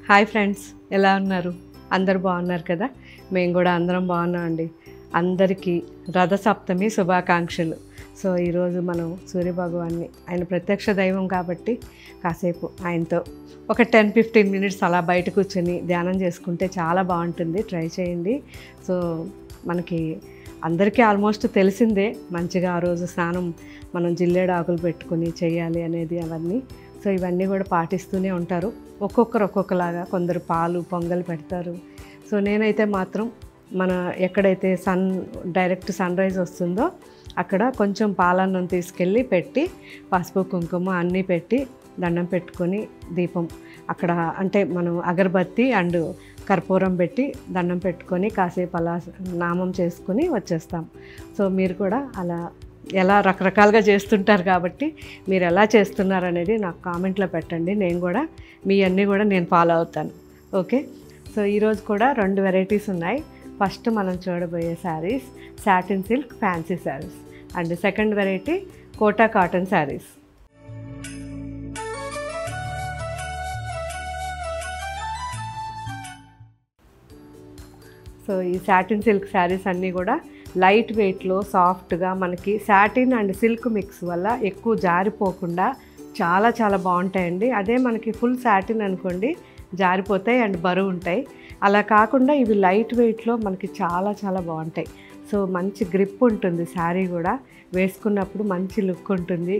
Hi friends, ఎలా ఉన్నారు? అందరు బాగున్నారు కదా? మేము కూడా అందరం బాగున్నామండి. అందరికీ రథసప్తమి శుభాకాంక్షలు. సో ఈరోజు మనం సూర్యభగవాన్ని, ఆయన ప్రత్యక్ష దైవం కాబట్టి కాసేపు ఆయనతో ఒక 10-15 మినిట్స్ అలా బయట కూర్చొని ధ్యానం చేసుకుంటే చాలా బాగుంటుంది. ట్రై చేయండి. సో మనకి అందరికీ ఆల్మోస్ట్ తెలిసిందే, మంచిగా ఆ రోజు స్నానం మనం జిల్లేడు ఆకులు పెట్టుకుని చేయాలి అనేది అవన్నీ. సో ఇవన్నీ కూడా పాటిస్తూనే ఉంటారు. ఒక్కొక్కరు ఒక్కొక్కలాగా, కొందరు పాలు పొంగల్ పెడతారు. సో నేనైతే మాత్రం మన ఎక్కడైతే డైరెక్ట్ సన్ రైజ్ వస్తుందో అక్కడ కొంచెం పాలన్నం తీసుకెళ్ళి పెట్టి పసుపు కుంకుమ అన్నీ పెట్టి దండం పెట్టుకొని దీపం అక్కడ, అంటే మనం అగరబత్తి అండ్ కర్పూరం పెట్టి దండం పెట్టుకొని కాసేపు అలా నామం చేసుకుని వచ్చేస్తాం. సో మీరు కూడా అలా ఎలా రకరకాలుగా చేస్తుంటారు కాబట్టి మీరు ఎలా చేస్తున్నారు అనేది నాకు కామెంట్లో పెట్టండి. నేను కూడా మీ అన్నీ కూడా నేను ఫాలో అవుతాను. ఓకే. సో ఈరోజు కూడా 2 వెరైటీస్ ఉన్నాయి. ఫస్ట్ మనం చూడబోయే saris satin silk fancy saris and second variety Kota cotton saris. So ఈ సాటిన్ సిల్క్ శారీస్ అన్నీ కూడా లైట్ వెయిట్లో సాఫ్ట్గా, మనకి సాటిన్ అండ్ సిల్క్ మిక్స్ వల్ల ఎక్కువ జారిపోకుండా చాలా చాలా బాగుంటాయండి. అదే మనకి ఫుల్ సాటిన్ అనుకోండి జారిపోతాయి అండ్ బరువు ఉంటాయి. అలా కాకుండా ఇవి లైట్ వెయిట్లో మనకి చాలా చాలా బాగుంటాయి. సో మంచి గ్రిప్ ఉంటుంది శారీ కూడా, వేసుకున్నప్పుడు మంచి లుక్ ఉంటుంది.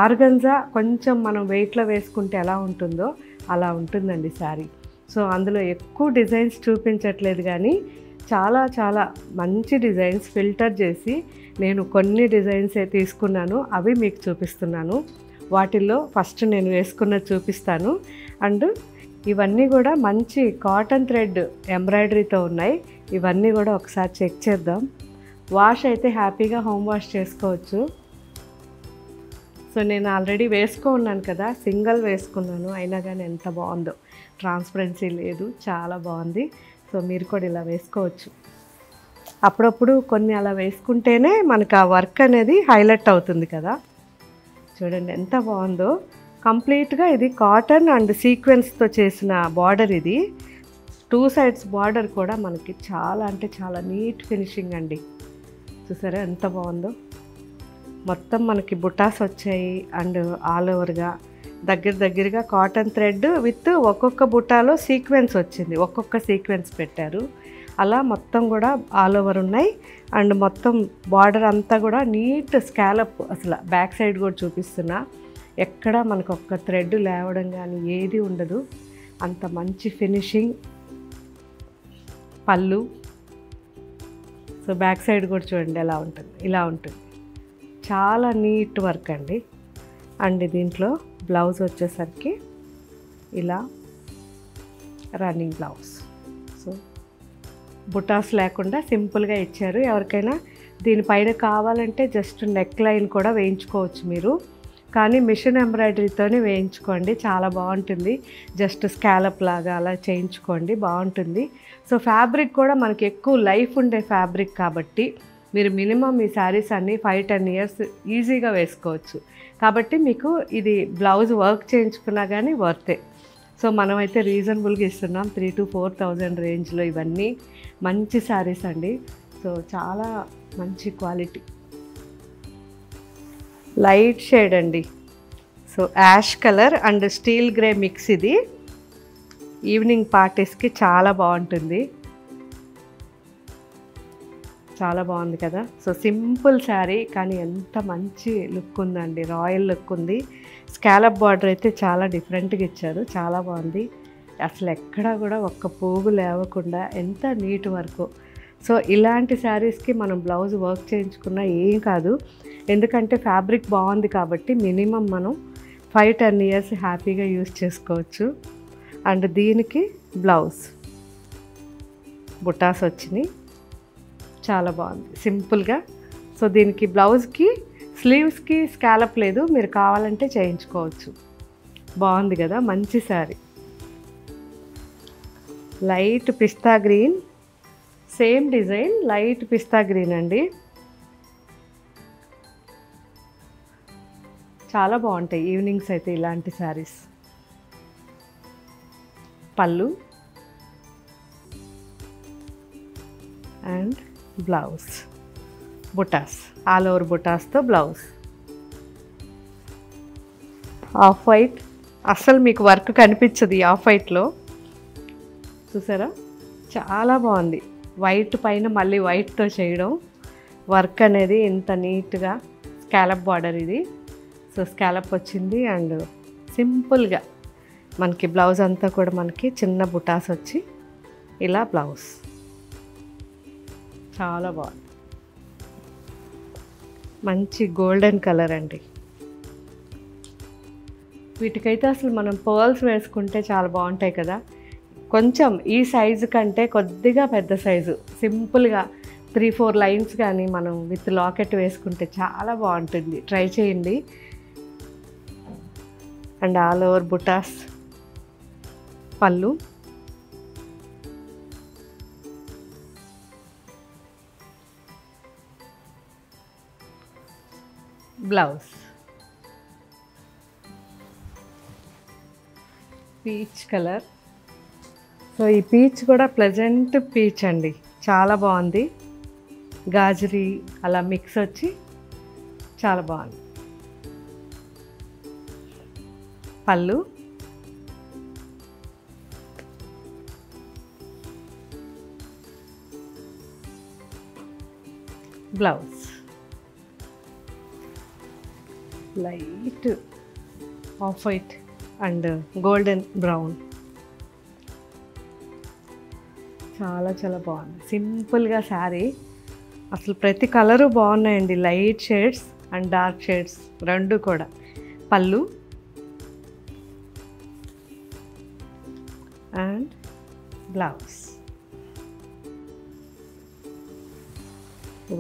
ఆర్గంజా కొంచెం మనం వెయిట్లో వేసుకుంటే ఎలా ఉంటుందో అలా ఉంటుందండి శారీ. సో అందులో ఎక్కువ డిజైన్స్ చూపించట్లేదు, కానీ చాలా చాలా మంచి డిజైన్స్ ఫిల్టర్ చేసి నేను కొన్ని డిజైన్సే తీసుకున్నాను, అవి మీకు చూపిస్తున్నాను. వాటిల్లో ఫస్ట్ నేను వేసుకున్నది చూపిస్తాను. అండ్ ఇవన్నీ కూడా మంచి కాటన్ థ్రెడ్ ఎంబ్రాయిడరీతో ఉన్నాయి. ఇవన్నీ కూడా ఒకసారి చెక్ చేద్దాం. వాష్ అయితే హ్యాపీగా హోమ్ వాష్ చేసుకోవచ్చు. సో నేను ఆల్రెడీ వేసుకున్నాను కదా, సింగిల్ వేసుకున్నాను, అయినా కానీ ఎంత బాగుందో, ట్రాన్స్పరెన్సీ లేదు, చాలా బాగుంది. సో మీరు కూడా ఇలా వేసుకోవచ్చు. అప్పుడప్పుడు కొన్ని అలా వేసుకుంటేనే మనకు ఆ వర్క్ అనేది హైలైట్ అవుతుంది కదా. చూడండి ఎంత బాగుందో. కంప్లీట్గా ఇది కాటన్ అండ్ సీక్వెన్స్తో చేసిన బార్డర్. ఇది 2 సైడ్స్ బార్డర్ కూడా మనకి చాలా అంటే చాలా నీట్ ఫినిషింగ్ అండి. చూసారా ఎంత బాగుందో. మొత్తం మనకి బుటాస్ వచ్చాయి అండ్ ఆల్ ఓవర్గా దగ్గరగా కాటన్ థ్రెడ్ విత్ ఒక్కొక్క బుటాలో సీక్వెన్స్ వచ్చింది, ఒక్కొక్క సీక్వెన్స్ పెట్టారు. అలా మొత్తం కూడా ఆల్ ఓవర్ ఉన్నాయి. అండ్ మొత్తం బార్డర్ అంతా కూడా నీట్ స్కాలప్. అసలు బ్యాక్ సైడ్ కూడా చూపిస్తున్నా, ఎక్కడ మనకు ఒక్క థ్రెడ్ లేవడం కానీ ఏది ఉండదు, అంత మంచి ఫినిషింగ్. పళ్ళు. సో బ్యాక్ సైడ్ కూడా చూడండి ఎలా ఉంటుంది, ఇలా ఉంటుంది. చాలా నీట్ వర్క్ అండి. అండ్ దీంట్లో బ్లౌజ్ వచ్చేసరికి ఇలా రన్నింగ్ బ్లౌజ్. సో బుటాస్ లేకుండా సింపుల్గా ఇచ్చారు. ఎవరికైనా దీనిపైన కావాలంటే జస్ట్ నెక్ లైన్ కూడా వేయించుకోవచ్చు మీరు, కానీ మిషన్ ఎంబ్రాయిడరీతోనే వేయించుకోండి, చాలా బాగుంటుంది. జస్ట్ స్కాలప్ లాగా అలా చేయించుకోండి, బాగుంటుంది. సో ఫ్యాబ్రిక్ కూడా మనకి ఎక్కువ లైఫ్ ఉండే ఫ్యాబ్రిక్ కాబట్టి మీరు మినిమం ఈ శారీస్ అన్నీ 5-10 ఇయర్స్ ఈజీగా వేసుకోవచ్చు. కాబట్టి మీకు ఇది బ్లౌజ్ వర్క్ చేయించుకున్నా కానీ వర్తే. సో మనమైతే రీజనబుల్గా ఇస్తున్నాం, 3,000-4,000 రేంజ్లో ఇవన్నీ మంచి శారీస్ అండి. సో చాలా మంచి క్వాలిటీ. లైట్ షేడ్ అండి. So ash colour and steel grey mix. ఇది ఈవినింగ్ పార్టీస్కి చాలా బాగుంటుంది. చాలా బాగుంది కదా. సో సింపుల్ శారీ కానీ ఎంత మంచి లుక్ ఉందండి, రాయల్ లుక్ ఉంది. స్కాలప్ బార్డర్ అయితే చాలా డిఫరెంట్గా ఇచ్చారు, చాలా బాగుంది. అసలు ఎక్కడా కూడా ఒక్క పోగు లేవకుండా ఎంత నీట్ వర్క్. సో ఇలాంటి శారీస్కి మనం బ్లౌజ్ వర్క్ చేయించుకున్నా ఏం కాదు, ఎందుకంటే ఫ్యాబ్రిక్ బాగుంది కాబట్టి మినిమం మనం 5-10 ఇయర్స్ హ్యాపీగా యూజ్ చేసుకోవచ్చు. అండ్ దీనికి బ్లౌజ్ బుటాస్ వచ్చినాయి, చాలా బాగుంది సింపుల్గా. సో దీనికి బ్లౌజ్కి స్లీవ్స్కి స్కాలప్ లేదు, మీరు కావాలంటే చేయించుకోవచ్చు. బాగుంది కదా, మంచి sari. Light pista green, same design light pista green అండి. చాలా బాగుంటాయి ఈవినింగ్స్ అయితే ఇలాంటి శారీస్. పళ్ళు అండ్ బ్లౌజ్, బుటాస్, ఆల్ ఓవర్ బుటాస్తో బ్లౌజ్. ఆఫ్ వైట్, అస్సలు మీకు వర్క్ కనిపించదు ఈ ఆఫ్ వైట్లో. చూసారా చాలా బాగుంది. వైట్ పైన మళ్ళీ వైట్తో చేయడం, వర్క్ అనేది ఇంత నీట్గా. స్కాలప్ బార్డర్ ఇది. సో స్కాలప్ వచ్చింది అండ్ సింపుల్గా మనకి బ్లౌజ్ అంతా కూడా మనకి చిన్న బుటాస్ వచ్చి ఇలా బ్లౌజ్ చాలా బాగుంది. మంచి గోల్డెన్ కలర్ అండి. వీటికైతే అసలు మనం పర్ల్స్ వేసుకుంటే చాలా బాగుంటాయి కదా. కొంచెం ఈ సైజు కంటే కొద్దిగా పెద్ద సైజు సింపుల్గా 3-4 లైన్స్ కానీ మనం విత్ లాకెట్ వేసుకుంటే చాలా బాగుంటుంది. ట్రై చేయండి. అండ్ ఆల్ ఓవర్ బుటాస్, పళ్ళు, బ్లౌజ్, పీచ్ కలర్. సో ఈ పీచ్ కూడా ప్లెజెంట్ పీచ్ అండి, చాలా బాగుంది. గాజరీ అలా మిక్స్ వచ్చి చాలా బాగుంది. పళ్ళు, blouse, light off white and golden brown. చాలా చాలా బాగుంది. సింపుల్గా శారీ, అసలు ప్రతి కలరు బాగున్నాయండి. Light shades and dark shades రెండు కూడా. పళ్ళు and blouse,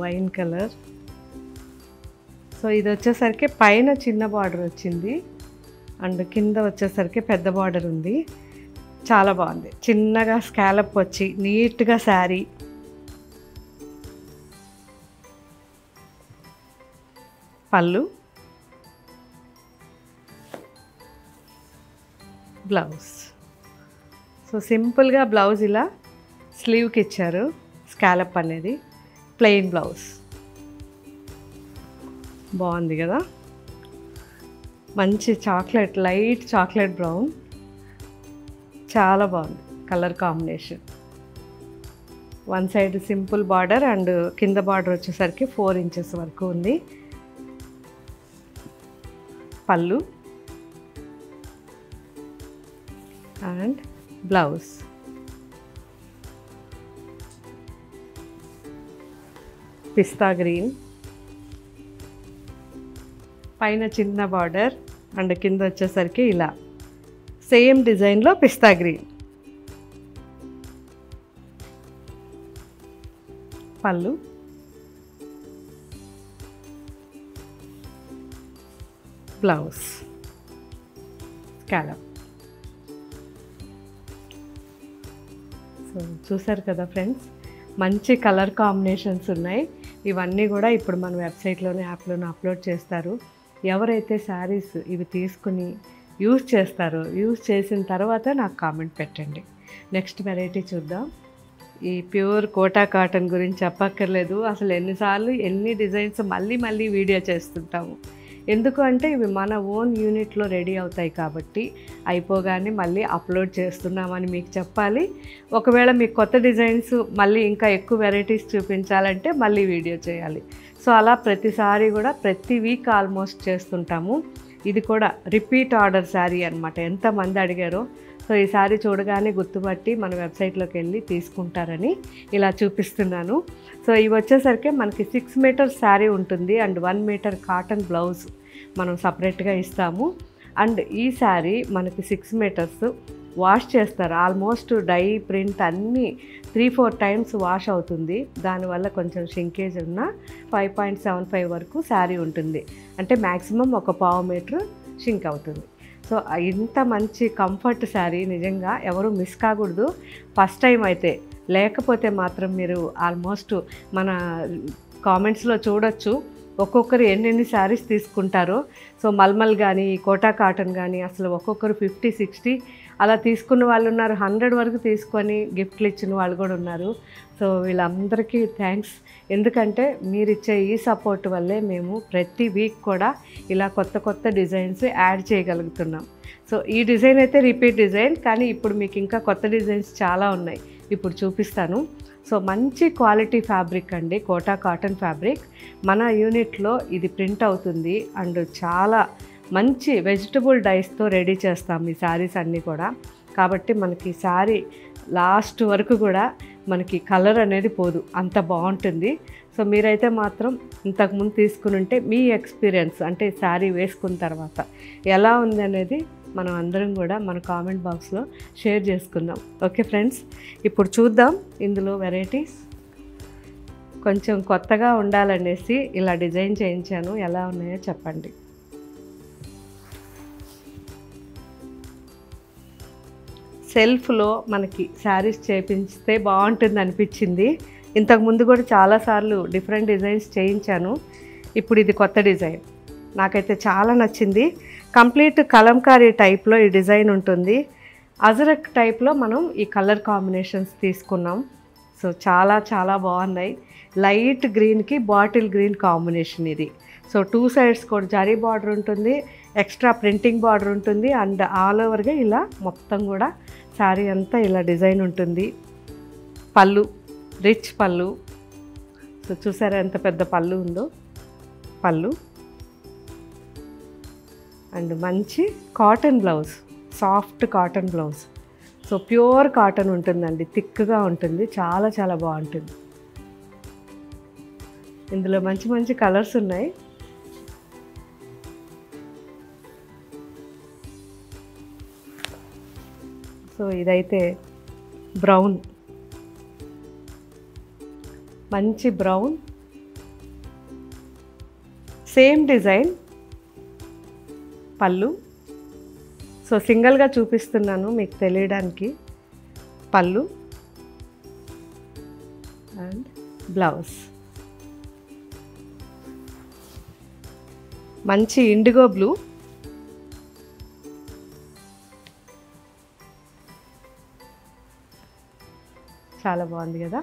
wine colour. So ఇది వచ్చేసరికి పైన చిన్న బార్డర్ వచ్చింది అండ్ కింద వచ్చేసరికి పెద్ద బార్డర్ ఉంది. చాలా బాగుంది. చిన్నగా స్కాలప్ వచ్చి నీట్గా శారీ. పళ్ళు, బ్లౌజ్. సో సింపుల్గా బ్లౌజ్ ఇలా స్లీవ్కి ఇచ్చారు. స్కాలప్ అనేది ప్లెయిన్ బ్లౌజ్. బాగుంది కదా. మంచి చాక్లెట్, లైట్ చాక్లెట్ బ్రౌన్, చాలా బాగుంది colour combination. One side simple border and కింద బార్డర్ వచ్చేసరికి 4 ఇంచెస్ వరకు ఉంది. పళ్ళు అండ్ బ్లౌజ్, పిస్తా గ్రీన్, పైన చిన్న బార్డర్ అండ్ కింద వచ్చేసరికి ఇలా సేమ్ డిజైన్లో పిస్తా గ్రీన్. పళ్ళు, బ్లౌజ్, స్కాలప్. సో చూసారు కదా ఫ్రెండ్స్, మంచి కలర్ కాంబినేషన్స్ ఉన్నాయి. ఇవన్నీ కూడా ఇప్పుడు మన వెబ్సైట్లోనే, యాప్లోనే అప్లోడ్ చేస్తారు. ఎవరైతే శారీస్ ఇవి తీసుకుని యూజ్ చేస్తారో, యూజ్ చేసిన తర్వాత నాకు కామెంట్ పెట్టండి. నెక్స్ట్ వెరైటీ చూద్దాం. ఈ ప్యూర్ కోటా కాటన్ గురించి చెప్పక్కర్లేదు. అసలు ఎన్నిసార్లు ఎన్ని డిజైన్స్ మళ్ళీ మళ్ళీ వీడియో చేస్తుంటాము. ఎందుకు అంటే ఇవి మన ఓన్ యూనిట్లో రెడీ అవుతాయి కాబట్టి అయిపోగానే మళ్ళీ అప్లోడ్ చేస్తున్నామని మీకు చెప్పాలి. ఒకవేళ మీకు కొత్త డిజైన్స్ మళ్ళీ ఇంకా ఎక్కువ వెరైటీస్ చూపించాలంటే మళ్ళీ వీడియో చేయాలి. సో అలా ప్రతిసారి కూడా ప్రతి వీక్ ఆల్మోస్ట్ చేస్తుంటాము. ఇది కూడా రిపీట్ ఆర్డర్ శారీ అనమాట. ఎంతమంది అడిగారో. సో ఈ శారీ చూడగానే గుర్తుపట్టి మన వెబ్సైట్లోకి వెళ్ళి తీసుకుంటారని ఇలా చూపిస్తున్నాను. సో ఇవి వచ్చేసరికి మనకి 6 మీటర్స్ శారీ ఉంటుంది అండ్ 1 మీటర్ కాటన్ బ్లౌజ్ మనం సపరేట్గా ఇస్తాము. అండ్ ఈ శారీ మనకి 6 మీటర్స్ వాష్ చేస్తారు. ఆల్మోస్ట్ డై ప్రింట్ అన్నీ 3-4 టైమ్స్ వాష్ అవుతుంది. దానివల్ల కొంచెం షింకేజ్ ఉన్న 5.75 వరకు శారీ ఉంటుంది. అంటే మ్యాక్సిమం ఒక 1/4 మీటర్ షింక్ అవుతుంది. సో ఇంత మంచి కంఫర్ట్ శారీ నిజంగా ఎవరు మిస్ కాకూడదు ఫస్ట్ టైం అయితే. లేకపోతే మాత్రం మీరు ఆల్మోస్ట్ మన కామెంట్స్లో చూడొచ్చు ఒక్కొక్కరు ఎన్నెన్ని శారీస్ తీసుకుంటారో. సో మల్మల్ కానీ కోటా కాటన్ కానీ అసలు ఒక్కొక్కరు 50-60 అలా తీసుకున్న వాళ్ళు ఉన్నారు, 100 వరకు తీసుకొని గిఫ్ట్లు ఇచ్చిన వాళ్ళు కూడా ఉన్నారు. సో వీళ్ళందరికీ థ్యాంక్స్. ఎందుకంటే మీరు ఇచ్చే ఈ సపోర్ట్ వల్లే మేము ప్రతి వీక్ కూడా ఇలా కొత్త కొత్త డిజైన్స్ యాడ్ చేయగలుగుతున్నాం. సో ఈ డిజైన్ అయితే రిపీట్ డిజైన్, కానీ ఇప్పుడు మీకు ఇంకా కొత్త డిజైన్స్ చాలా ఉన్నాయి, ఇప్పుడు చూపిస్తాను. సో మంచి క్వాలిటీ ఫ్యాబ్రిక్ అండి, కోటా కాటన్ ఫ్యాబ్రిక్. మన యూనిట్లో ఇది ప్రింట్ అవుతుంది అండ్ చాలా మంచి వెజిటబుల్ డైస్తో రెడీ చేస్తాం ఈ శారీస్ అన్నీ కూడా. కాబట్టి మనకి శారీ లాస్ట్ వరకు కూడా మనకి కలర్ అనేది పోదు, అంత బాగుంటుంది. సో మీరైతే మాత్రం ఇంతకుముందు తీసుకుని ఉంటే మీ ఎక్స్పీరియన్స్ అంటే శారీ వేసుకున్న తర్వాత ఎలా ఉంది అనేది మనం అందరం కూడా మన కామెంట్ బాక్స్లో షేర్ చేసుకుందాం. ఓకే ఫ్రెండ్స్, ఇప్పుడు చూద్దాం ఇందులో వెరైటీస్. కొంచెం కొత్తగా ఉండాలనేసి ఇలా డిజైన్ చేయించాను, ఎలా ఉన్నాయో చెప్పండి. సెల్ఫ్లో మనకి శారీస్ చేయించితే బాగుంటుంది అనిపించింది. ఇంతకుముందు కూడా చాలాసార్లు డిఫరెంట్ డిజైన్స్ చేయించాను, ఇప్పుడు ఇది కొత్త డిజైన్ నాకైతే చాలా నచ్చింది. కంప్లీట్ కలంకారీ టైప్లో ఈ డిజైన్ ఉంటుంది. అజరక్ టైప్లో మనం ఈ కలర్ కాంబినేషన్స్ తీసుకున్నాం. సో చాలా చాలా బాగున్నాయి. లైట్ గ్రీన్కి బాటిల్ గ్రీన్ కాంబినేషన్ ఇది. సో 2 సైడ్స్ కూడా జరీ బార్డర్ ఉంటుంది, ఎక్స్ట్రా ప్రింటింగ్ బార్డర్ ఉంటుంది అండ్ ఆల్ ఓవర్గా ఇలా మొత్తం కూడా శారీ అంతా ఇలా డిజైన్ ఉంటుంది. పళ్ళు రిచ్ పళ్ళు. సో చూసారా ఎంత పెద్ద పళ్ళు ఉందో, పళ్ళు అండ్ మంచి cotton blouse, soft cotton blouse. So pure cotton ఉంటుందండి, థిక్గా ఉంటుంది, చాలా చాలా బాగుంటుంది. ఇందులో మంచి మంచి కలర్స్ ఉన్నాయి. సో ఇదైతే బ్రౌన్, మంచి బ్రౌన్, సేమ్ డిజైన్ పళ్ళు. సో సింగిల్గా చూపిస్తున్నాను మీకు తెలియడానికి. పళ్ళు అండ్ బ్లౌజ్ మంచి ఇండిగో బ్లూ, చాలా బాగుంది కదా,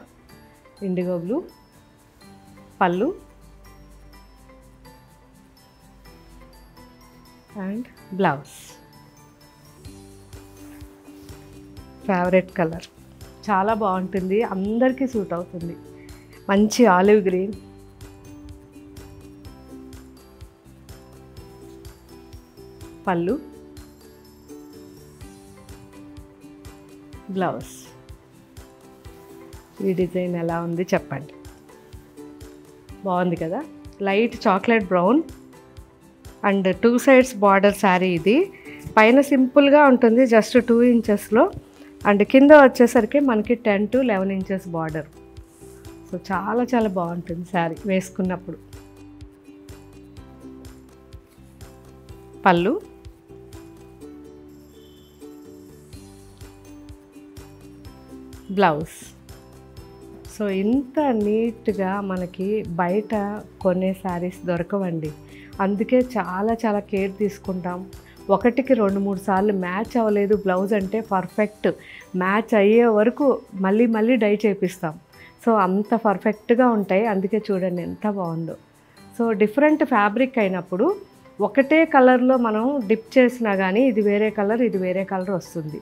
ఇండిగో బ్లూ. పళ్ళు అండ్ బ్లౌజ్. ఫేవరెట్ కలర్, చాలా బాగుంటుంది, అందరికీ సూట్ అవుతుంది. మంచి ఆలివ్ గ్రీన్, పళ్ళు, బ్లౌజ్. ఈ డిజైన్ ఎలా ఉంది చెప్పండి. బాగుంది కదా, light chocolate brown and 2 sides border sari. ఇది పైన సింపుల్గా ఉంటుంది, జస్ట్ 2 ఇంచెస్లో అండ్ కింద వచ్చేసరికి మనకి 10 to 11 ఇంచెస్ బార్డర్. సో చాలా చాలా బాగుంటుంది శారీ వేసుకున్నప్పుడు. పళ్ళు, బ్లౌజ్. సో ఇంత నీట్గా మనకి బయట కొనే శారీస్ దొరకవండి, అందుకే చాలా చాలా కేర్ తీసుకుంటాం. ఒకటికి 2-3 సార్లు మ్యాచ్ అవ్వలేదు బ్లౌజ్ అంటే పర్ఫెక్ట్ మ్యాచ్ అయ్యే వరకు మళ్ళీ మళ్ళీ డై చేపిస్తాం. సో అంత పర్ఫెక్ట్గా ఉంటాయి, అందుకే చూడండి ఎంత బాగుందో. సో డిఫరెంట్ ఫ్యాబ్రిక్ అయినప్పుడు ఒకటే కలర్లో మనం డిప్ చేసినా కానీ ఇది వేరే కలర్, ఇది వేరే కలర్ వస్తుంది.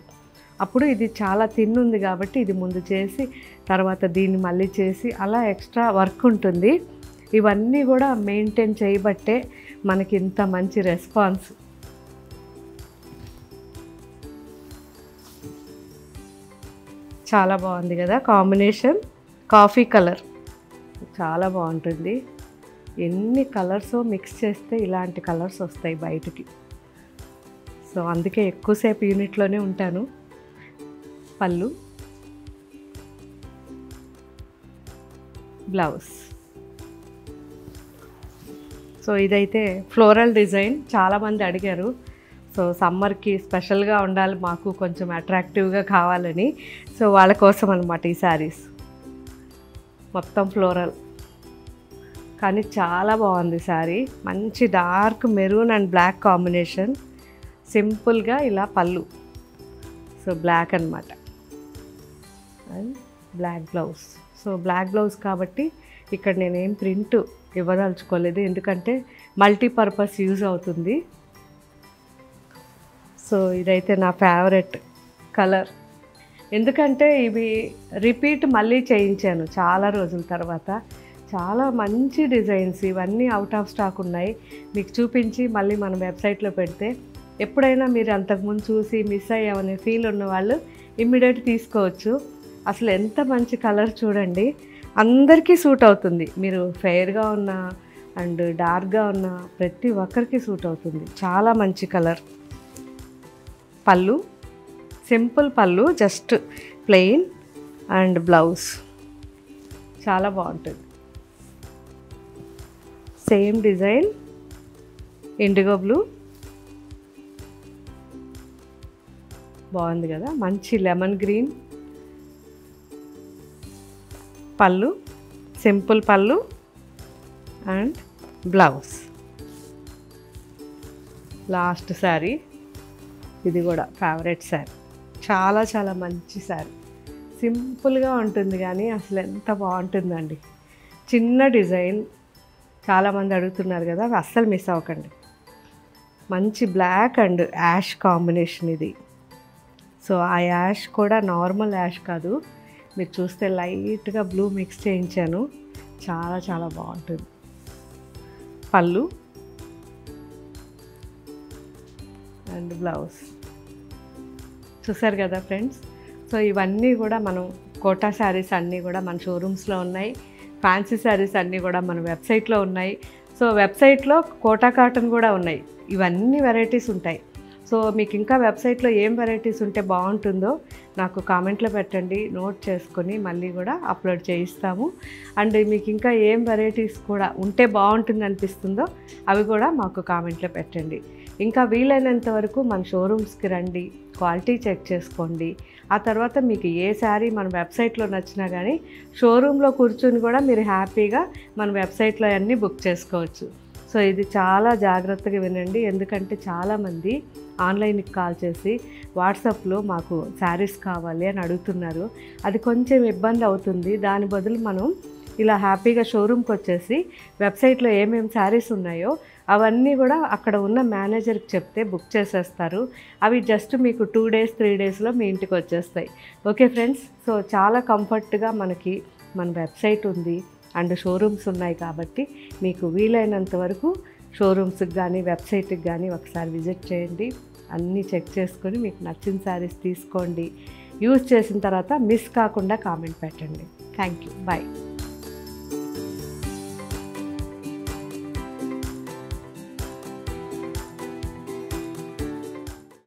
అప్పుడు ఇది చాలా థిన్ ఉంది కాబట్టి ఇది ముందు చేసి తర్వాత దీన్ని మళ్ళీ చేసి అలా ఎక్స్ట్రా వర్క్ ఉంటుంది. ఇవన్నీ కూడా మెయింటైన్ చేయబట్టే మనకి ఇంత మంచి రెస్పాన్స్. చాలా బాగుంది కదా కాంబినేషన్, కాఫీ కలర్ చాలా బాగుంటుంది. ఎన్ని కలర్స్ మిక్స్ చేస్తే ఇలాంటి కలర్స్ వస్తాయి బయటికి. సో అందుకే ఎక్కువసేపు యూనిట్లోనే ఉంటాను. పళ్ళు, బ్లౌజ్. సో ఇదైతే ఫ్లోరల్ డిజైన్, చాలామంది అడిగారు. సో సమ్మర్కి స్పెషల్గా ఉండాలి, మాకు కొంచెం అట్రాక్టివ్గా కావాలని, సో వాళ్ళ కోసం అన్నమాట ఈ శారీస్. మొత్తం ఫ్లోరల్ కానీ చాలా బాగుంది శారీ. మంచి dark maroon and black combination. సింపుల్గా ఇలా పళ్ళు, సో బ్లాక్ అనమాట and black blouse. So black blouse కాబట్టి ఇక్కడ నేనేం ప్రింట్ ఇవ్వదలుచుకోలేదు, ఎందుకంటే మల్టీపర్పస్ యూజ్ అవుతుంది. సో ఇదైతే నా ఫేవరెట్ కలర్, ఎందుకంటే ఇవి రిపీట్ మళ్ళీ చేయించాను చాలా రోజుల తర్వాత. చాలా మంచి డిజైన్స్, ఇవన్నీ అవుట్ ఆఫ్ స్టాక్ ఉన్నాయి. మీకు చూపించి మళ్ళీ మన వెబ్సైట్లో పెడితే ఎప్పుడైనా మీరు అంతకుముందు చూసి మిస్ అయ్యామనే ఫీల్ ఉన్న వాళ్ళు ఇమ్మీడియట్ తీసుకోవచ్చు. అసలు ఎంత మంచి కలర్ చూడండి, అందరికీ సూట్ అవుతుంది. మీరు ఫెయిర్గా ఉన్న అండ్ డార్క్గా ఉన్న ప్రతి ఒక్కరికి సూట్ అవుతుంది. చాలా మంచి కలర్. పళ్ళు సింపుల్ పళ్ళు, జస్ట్ ప్లెయిన్ అండ్ బ్లౌజ్ చాలా బాగుంటుంది. సేమ్ డిజైన్ ఇండిగో బ్లూ, బాగుంది కదా, మంచి లెమన్ గ్రీన్ పళ్ళు, సింపుల్ పళ్ళు అండ్ బ్లౌజ్. లాస్ట్ శారీ, ఇది కూడా ఫేవరెట్ శారీ, చాలా చాలా మంచి శారీ. సింపుల్గా ఉంటుంది కానీ అసలు ఎంత బాగుంటుందండి. చిన్న డిజైన్, చాలామంది అడుగుతున్నారు కదా, అవి అస్సలు మిస్ అవ్వకండి. మంచి బ్లాక్ అండ్ యాష్ కాంబినేషన్ ఇది. సో ఆ యాష్ కూడా నార్మల్ యాష్ కాదు, మీరు చూస్తే లైట్గా బ్లూ మిక్స్ చేయించాను, చాలా చాలా బాగుంటుంది. పళ్ళు అండ్ బ్లౌజ్ చూసారు కదా ఫ్రెండ్స్. సో ఇవన్నీ కూడా మనం కోటా శారీస్ అన్నీ కూడా మన షోరూమ్స్లో ఉన్నాయి. ఫ్యాన్సీ శారీస్ అన్నీ కూడా మన వెబ్సైట్లో ఉన్నాయి. సో వెబ్సైట్లో కోటా కాటన్ కూడా ఉన్నాయి. ఇవన్నీ వెరైటీస్ ఉంటాయి. సో మీకు ఇంకా వెబ్సైట్లో ఏం వెరైటీస్ ఉంటే బాగుంటుందో నాకు కామెంట్లో పెట్టండి, నోట్ చేసుకొని మళ్ళీ కూడా అప్లోడ్ చేయిస్తాము. అండ్ మీకు ఇంకా ఏం వెరైటీస్ కూడా ఉంటే బాగుంటుంది అనిపిస్తుందో అవి కూడా మాకు కామెంట్లో పెట్టండి. ఇంకా వీలైనంత వరకు మన షోరూమ్స్కి రండి, క్వాలిటీ చెక్ చేసుకోండి. ఆ తర్వాత మీకు ఏ శారీ మన వెబ్సైట్లో నచ్చినా కానీ షోరూంలో కూర్చొని కూడా మీరు హ్యాపీగా మన వెబ్సైట్లో అన్నీ బుక్ చేసుకోవచ్చు. సో ఇది చాలా జాగ్రత్తగా వినండి, ఎందుకంటే చాలామంది ఆన్లైన్కి కాల్ చేసి వాట్సాప్లో మాకు శారీస్ కావాలి అని అడుగుతున్నారు. అది కొంచెం ఇబ్బంది అవుతుంది. దాని బదులు మనం ఇలా హ్యాపీగా షోరూమ్కి వచ్చేసి వెబ్సైట్లో ఏమేమి శారీస్ ఉన్నాయో అవన్నీ కూడా అక్కడ ఉన్న మేనేజర్కి చెప్తే బుక్ చేసేస్తారు. అవి జస్ట్ మీకు 2 days 3 daysలో మీ ఇంటికి వచ్చేస్తాయి. ఓకే ఫ్రెండ్స్, సో చాలా కంఫర్ట్గా మనకి మన వెబ్సైట్ ఉంది అండ్ షోరూమ్స్ ఉన్నాయి కాబట్టి మీకు వీలైనంత వరకు షోరూమ్స్కి కానీ వెబ్సైట్కి కానీ ఒకసారి విజిట్ చేయండి. అన్నీ చెక్ చేసుకొని మీకు నచ్చిన శారీస్ తీసుకోండి. యూజ్ చేసిన తర్వాత మిస్ కాకుండా కామెంట్ పెట్టండి. Thank you, bye.